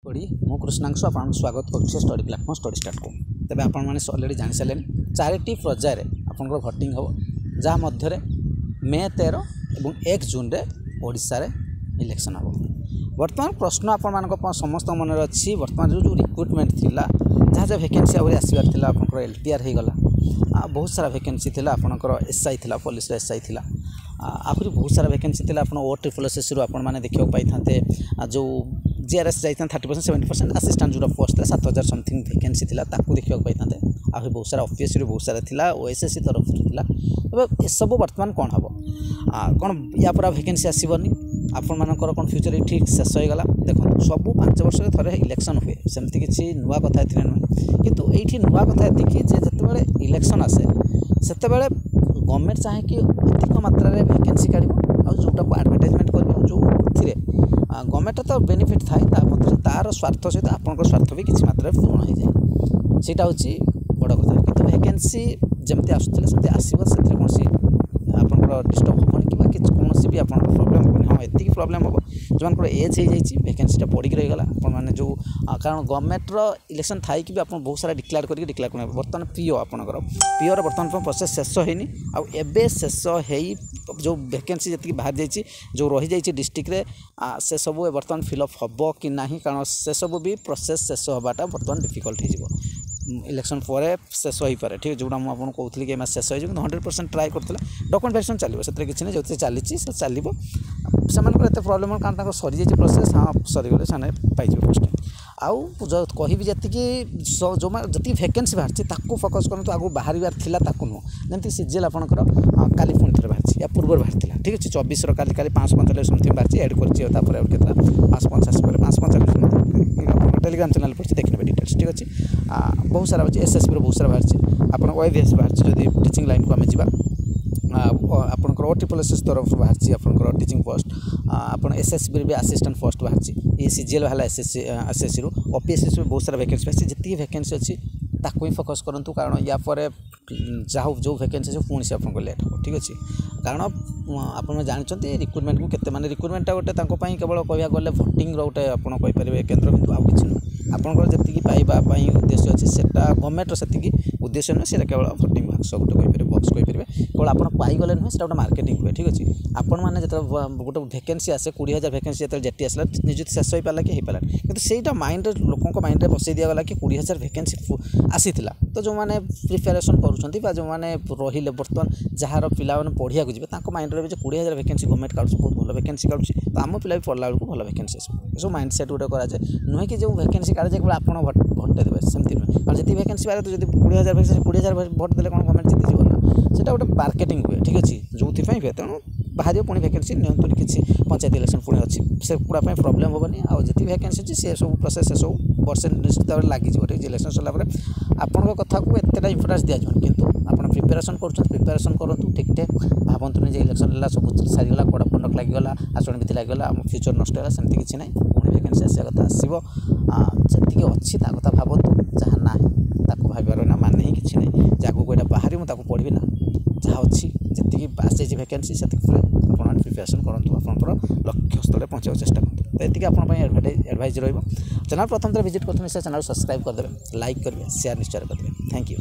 पढ़ी मु कृष्णांशु आपन स्वागत करुचे स्टडी प्लाटफॉर्म स्टडी स्टार्ट को तबे आपण माने ऑलरेडी जानि सारे चारिटी पर्याय आपनकर भोटिंग हो जहाँ मध्य मे 13 और 1 जून रे ओडिशा रे इलेक्शन हो। वर्तमान प्रश्न आपण मानक समस्त मन अच्छी वर्तमान जो रिक्रुटमेंट थिला जहाँ जहाँ वैकेंसी आउरी आसबार थिला आपनकर एलटीआर हो गला बहुत सारा वैकेंसी थिला आपनकर एसआई थिला पुलिस एसआई थिला आहुरी बहुत सारा वैकेंसी थिला आपण ओ ट्रिपल एस रु आपण माने देखियो पाई थांते जो जीआरएस जाइए 30% 70% असिस्टेंट जो पोस्ट 7000 समथिंग वैकेंसी थिला ताकू देखियो पाई थांते आहुरी बहुत सारा ऑफिस रु बहुत सारा थिला ओएसएससी तरफ थिला। तबे ए सब वर्तमान कोन हबो कोन या पर वैकेंसी आसीबनी आपण मानकर कोन फ्यूचर ठीक शेष हो गला। देखो सब 5 वर्ष थरे इलेक्शन हुए सेमती किछि नुवा कथा एथिने न किंतु एठी नुवा कथा एति कि जे जते बेले इलेक्शन आसे सेते बेले गवर्नमेंट चाहे कि अधिक मात्रा रे वैकेंसी काढिबो आ जोटा को एडवर्टाइजमेंट करबो जो थिरे गवर्नमेंट तो बेनिफिट थाए तार स्वार्थ सहित आपन स्वार्थ भी किसी मात्रा पूर्ण हो जाए सेटा होची बड़ कथा किंतु वैकेंसी जमती आसुतले सेमती आसीबो सेते कोनसी आपन डिस्टर्ब होबनी कि बाकी कोनसी भी आपन प्रॉब्लम होबनी। हां एति प्रॉब्लम होबो जमान को एज हो जाई वैकेंसीटा पड़ी रही गला आपन माने जो कारण गवर्नमेंट रो इलेक्शन थाई कि आपन बहुत सारा डिक्लेयर करके डिक्लेयर करने वर्तमान पीओ आपनकर पीओ रो वर्तमान प्रोसेस शेष होइनी आ एबे शेष हेई जो वैकेंसी जति बाहर जाई जो रही जाई डिस्ट्रिक्ट रे से सब वर्तमान फिलअप हबो कि नाही कारण से सब भी प्रोसेस शेष होबाटा वर्तमान डिफिकल्ट हो जिवो इलेक्शन पर शेष हो पारे ठीक जोटा मुझे आपको कहूली कि शेष हो 100% ट्राए करता डॉक्यूमेंट वेरिफिकेशन चलो से किसी नहीं जो चली चलो से प्रोब्लेम कारण सरी जाइए प्रोसेस हाँ सरीगले से पाइबे पोस्ट आउ कहि जी जो वैकेंसी बाहर फोकस करूँ आगे बाहर नुह जमी सीजीएल आपंकर काली पुणी थे बाहर या पूर्व बाहर ठीक अच्छे 24 काली 545 समथिंग बाहर एड कर 585 545 टेलीग्राम चैनल पड़ी देखने डिटेल्स ठीक अच्छे बहुत सारा अच्छे एसएसबी बहुत सारा बाहर आप ओएवीएस बाहर जदि टीचिंग लाइन को आम जा आपंकर ओ ट्रिपल एस तरफ बाहर आपंकर टीचिंग पोस्ट आप एसएसबी भी असिस्टेंट पोस्ट बाहर ये सीजीएल वाला एसएससी रु ओपीएसएस बहुत सारा वैकेंसी बाहर जी वैकेंसी अच्छी ताकू ही फोकस करूँ कारण या पर जहाँ जो वैकेंसी अच्छे पुणी से आपको लेट हो ठीक अच्छे कारण आप जानते रिक्रुटमेंट को केते माने रिक्रुटमेंट गोटे केवल कह गले भोटिंग गोटे आपरे केन्द्र किंतु आउ कि आपंकर जी पाइबा उद्देश्य अच्छे से गवर्नमेंट से उद्देश्य नुहे से केवल भोटिंग बक्स गोटे बक्स कहींपर केवल आप पाइगले नुहे से गोटे मार्केटिंग हुए ठीक अच्छे आपण मैंने जो गोटे वैकेंसी आसे 20,000 वैकेंसी जो जेटी आसला निजुत शेष हो पारा कि हो पारा कि सहीटा माइंड लोक माइंड में बसई दिगला कि 20,000 वैकेंसी आसीला तो जो मैंने प्रिपेरेसन करुँच जो मैंने रही बर्तमान जार पिला पढ़िया जी माइंड रही 20,000 वैकेंसी गवर्नमेंट काढ़ुची बहुत भल वैकेंसी काढ़ुची तो आम पिला भी पढ़ला बेलू भल वैकेंसी सब माइंड सेट गोटे कराए नुहे कि जो वैकेंसी काढ़े केवल आप भोट देवे सेमती नुहे और जी वैकेंसी बारे तो 20,000 वैकेंसी 20,000 भोट देले कौन गवर्नमेंट जीतीजी ना से गोटे मार्केटिंग हुए ठीक अच्छे जो हुए तेणु बाहर पुणी वैकेंसी नियंत्रण किसी पंचायत इलेक्शन पुणी अच्छी से गुड़ा प्रोब्लेम होबनी आ जी वैकेंसी अच्छी से सब प्रोसेस से सब वर्ष निश्चित भाव लगे ठीक इलेक्शन सरला आपण कथा को एतटा इंपोर्टेंस दिजान किंतु आप प्रिपेरेसन प्रिपेरेसन करूँ ठीक ठाक भावतुनि जे इलेक्शन है सब सारीगला कड़ा पंडक लगिगला आचरण विधि लगिगला फ्यूचर नष्ट है सेमती किसी ना पुणी वैकेंसी आसा कथा आसो जी अच्छी कथा भावतु जहाँ ना भावार ना माने ही किसी ना जगह यहाँ बाहर मुझे पढ़ी ना जहाँ अच्छी जी आसी वैकेंसी से आप प्रिपेरेसन करूँ आपंकर लक्ष्य स्थल पहुँचा चेष्टा करूँ तो ये आप एडभाइज रहा चैनल प्रथम थर विजिट करते चैनल सब्सक्राइब करदे लाइक करेंगे शेयर निश्चय करेंगे थैंक यू।